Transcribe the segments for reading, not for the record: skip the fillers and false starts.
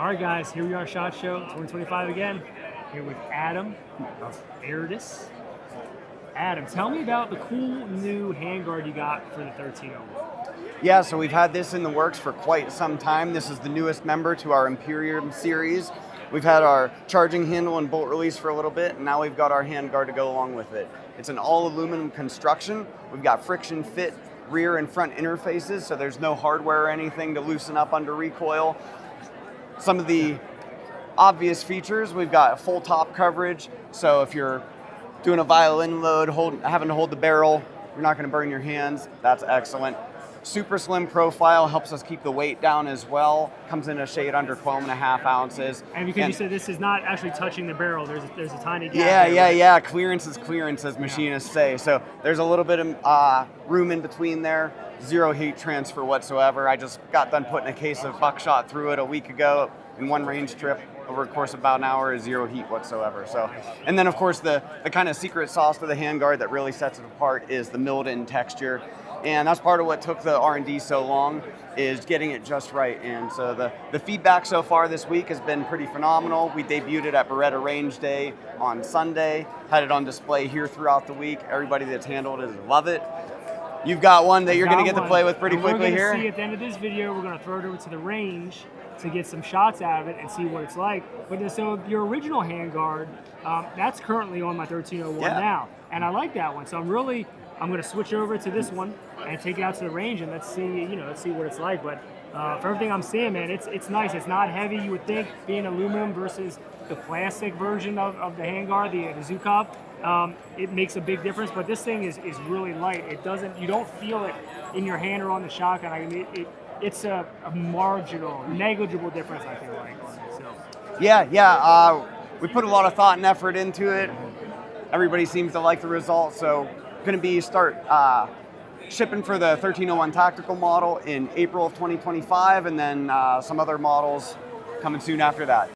right, guys, here we are, SHOT Show 2025 again. Here with Adam of Aridus. Adam, tell me about the cool new handguard you got for the 1301. Yeah, so we've had this in the works for quite some time. This is the newest member to our Imperium series. We've had our charging handle and bolt release for a little bit, and now we've got our handguard to go along with it. It's an all aluminum construction. We've got friction fit rear and front interfaces, so there's no hardware or anything to loosen up under recoil. Some of the obvious features, we've got full top coverage, so if you're doing a violin load, having to hold the barrel, you're not going to burn your hands. That's excellent. Super slim profile, helps us keep the weight down as well. Comes in a shade under 12.5 ounces. And because you said this is not actually touching the barrel, there's a tiny gap. Yeah. Clearance is clearance, as machinists say. So there's a little bit of room in between there. Zero heat transfer whatsoever. I just got done putting a case of buckshot through it a week ago in one range trip. Over the course of about an hour, is zero heat whatsoever. So, and then of course the kind of secret sauce to the handguard that really sets it apart is the milled-in texture, and that's part of what took the R&D so long, is getting it just right. And so the feedback so far this week has been pretty phenomenal. We debuted it at Beretta Range Day on Sunday, had it on display here throughout the week. Everybody that's handled it love it. You've got one that you're going to get to play with pretty quickly here. We're going to see at the end of this video, we're going to throw it over to the range to get some shots out of it and see what it's like. But so your original handguard, that's currently on my 1301 now, and I like that one. So I'm going to switch over to this one and take it out to the range, and let's see what it's like. But for everything I'm seeing, man, it's nice. It's not heavy. You would think, being aluminum versus the plastic version of the handguard, the Zukov. It makes a big difference, but this thing is really light. You don't feel it in your hand or on the shotgun. I mean, it's a marginal, negligible difference, I feel like, on it. So. Yeah. We put a lot of thought and effort into it. Everybody seems to like the results, so going to start shipping for the 1301 tactical model in April of 2025, and then some other models coming soon after that.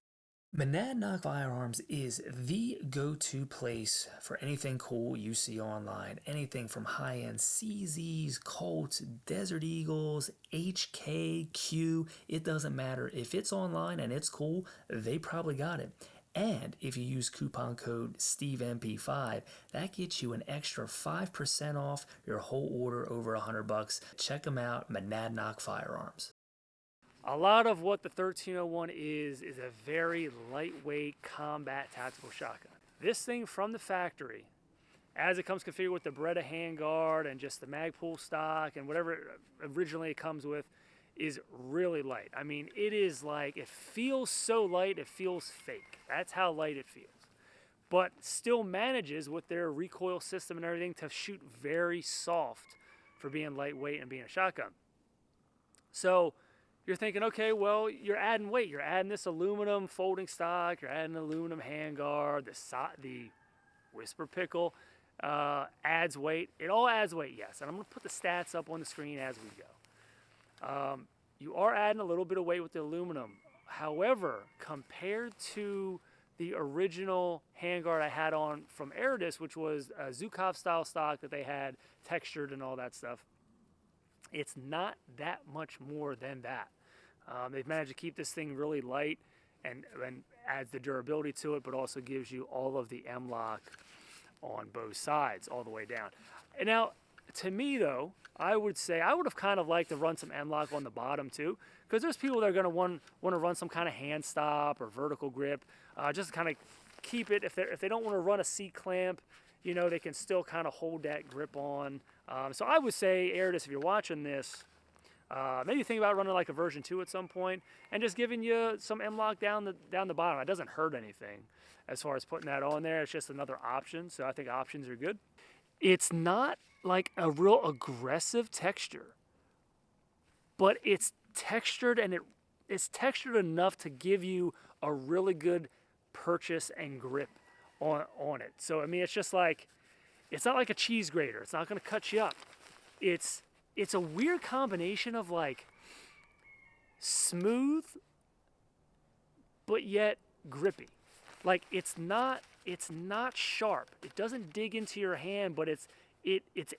Monadnock Firearms is the go-to place for anything cool you see online. Anything from high-end CZs, Colts, Desert Eagles, HK, Q. It doesn't matter. If it's online and it's cool, they probably got it. And if you use coupon code SteveMP5, that gets you an extra 5% off your whole order over $100. Check them out, Monadnock Firearms. A lot of what the 1301 is a very lightweight combat tactical shotgun. This thing from the factory, as it comes configured with the Beretta handguard and just the Magpul stock and whatever originally it comes with, is really light. I mean, it feels so light, it feels fake. That's how light it feels. But still manages with their recoil system and everything to shoot very soft for being lightweight and being a shotgun. So you're thinking, okay, well, you're adding weight. You're adding this aluminum folding stock. You're adding an aluminum handguard. The Whisper Pickle adds weight. It all adds weight, yes. And I'm going to put the stats up on the screen as we go. You are adding a little bit of weight with the aluminum. However, compared to the original handguard I had on from Aridus, which was a Zukov style stock that they had textured and all that stuff, it's not that much more than that. They've managed to keep this thing really light and adds the durability to it, but also gives you all of the M-lock on both sides all the way down. And now, to me though, I would say I would have kind of liked to run some M-lock on the bottom too, because there's people that are going to want to run some kind of hand stop or vertical grip, just to kind of keep it. If they don't want to run a C-clamp, they can still kind of hold that grip on. So I would say, Aridus, if you're watching this, maybe think about running like a version 2 at some point and just giving you some M-lock down the bottom. It doesn't hurt anything as far as putting that on there. It's just another option, so I think options are good. It's not like a real aggressive texture, but it's textured, and it's textured enough to give you a really good purchase and grip on it. So I mean, it's just like, it's not like a cheese grater. It's not going to cut you up. It's a weird combination of like smooth but yet grippy. Like it's not sharp. It doesn't dig into your hand, but it's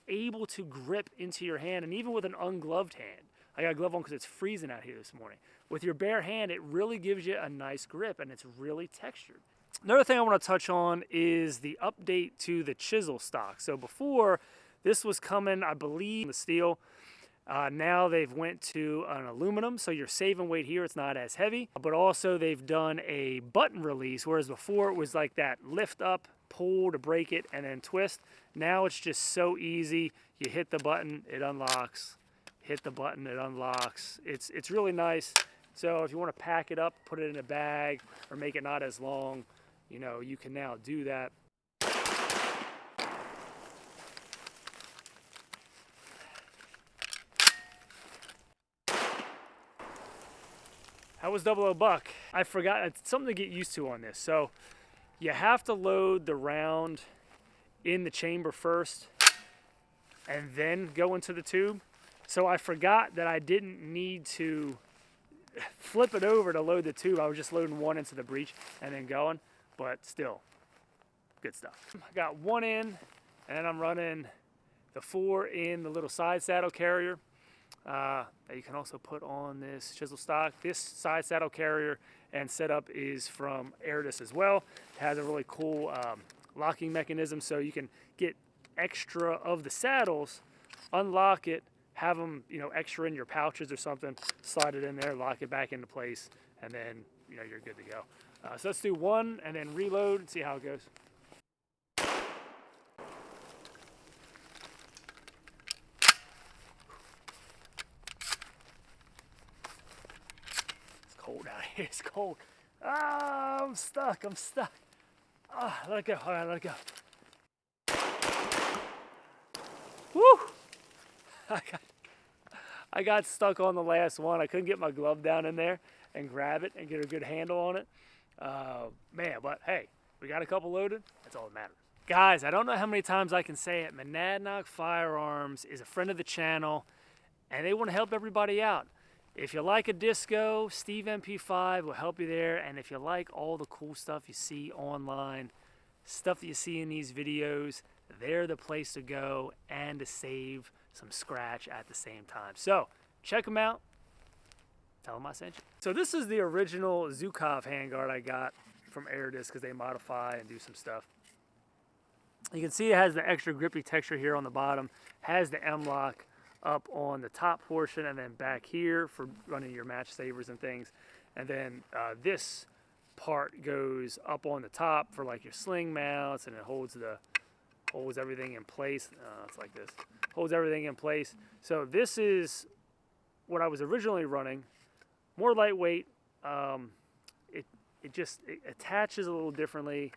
able to grip into your hand, and even with an ungloved hand, I got a glove on because it's freezing out here this morning. With your bare hand, it really gives you a nice grip, and it's really textured. Another thing I want to touch on is the update to the Chisel stock. So before, this was coming, I believe, in the steel. Now they've went to an aluminum, so you're saving weight here. It's not as heavy. But also they've done a button release, whereas before it was like that lift up, pull to break it, and then twist. Now it's just so easy. You hit the button, it unlocks. Hit the button, it unlocks. It's really nice. So if you want to pack it up, put it in a bag, or make it not as long, you know, you can now do that. How was 00 Buck? I forgot, it's something to get used to on this. So you have to load the round in the chamber first and then go into the tube. So I forgot that I didn't need to flip it over to load the tube. I was just loading one into the breech and then going, but still, good stuff. I got one in, and then I'm running the 4 in the little side saddle carrier. That you can also put on this Chisel stock. This side saddle carrier and setup is from Aridus as well. It has a really cool locking mechanism, so you can get extra of the saddles, unlock it, have them, you know, extra in your pouches or something, slide it in there, lock it back into place, and then, you know, you're good to go. So let's do one and then reload and see how it goes. Cold out here, it's cold. Ah, I'm stuck. Ah, let it go, all right, let it go. Woo! I got stuck on the last one. I couldn't get my glove down in there and grab it and get a good handle on it. Man, but hey, we got a couple loaded. That's all that matters. Guys, I don't know how many times I can say it. Monadnock Firearms is a friend of the channel, and they want to help everybody out. If you like a disco, Steve MP5 will help you there. And if you like all the cool stuff you see online, stuff that you see in these videos, they're the place to go and to save some scratch at the same time. So check them out. Tell them I sent you. So this is the original Zukov handguard I got from Aridus because they modify and do some stuff. You can see it has the extra grippy texture here on the bottom, has the M-lock up on the top portion, and then back here for running your match sabers and things. And then this part goes up on the top for like your sling mounts, and it holds everything in place. It's like this, holds everything in place. So this is what I was originally running, more lightweight. It attaches a little differently,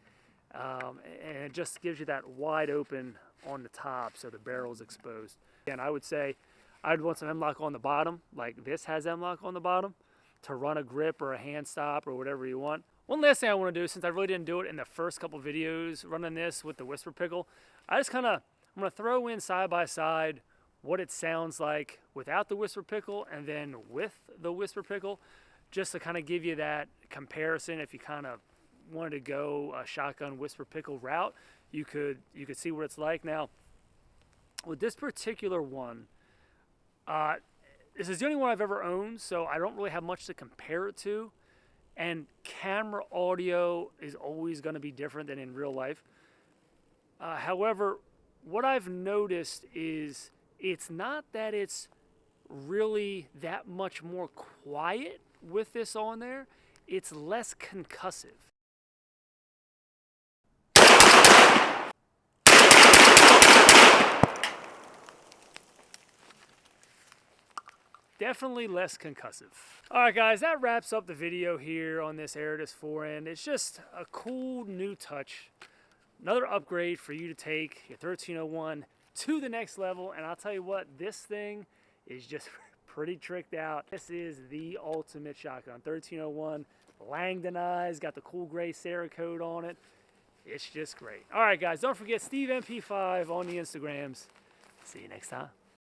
and it just gives you that wide open on the top, so the barrel's exposed. And I would say I'd want some M-lock on the bottom, like this has M-lock on the bottom, to run a grip or a hand stop or whatever you want. One last thing I want to do, since I really didn't do it in the first couple videos running this with the Whisper Pickle, I'm going to throw in side by side what it sounds like without the Whisper Pickle and then with the Whisper Pickle, just to kind of give you that comparison. If you kind of wanted to go a shotgun Whisper Pickle route, you could see what it's like. Now, with this particular one, this is the only one I've ever owned, so I don't really have much to compare it to. And camera audio is always going to be different than in real life. However, what I've noticed is it's not that it's really that much more quiet with this on there. It's less concussive. Definitely less concussive. All right, guys, that wraps up the video here on this Aridus 4N. It's just a cool new touch. Another upgrade for you to take your 1301 to the next level. And I'll tell you what, this thing is just pretty tricked out. This is the ultimate shotgun. 1301, Langdonized, got the cool gray Cerakote on it. It's just great. All right, guys, don't forget Steve MP5 on the Instagrams. See you next time.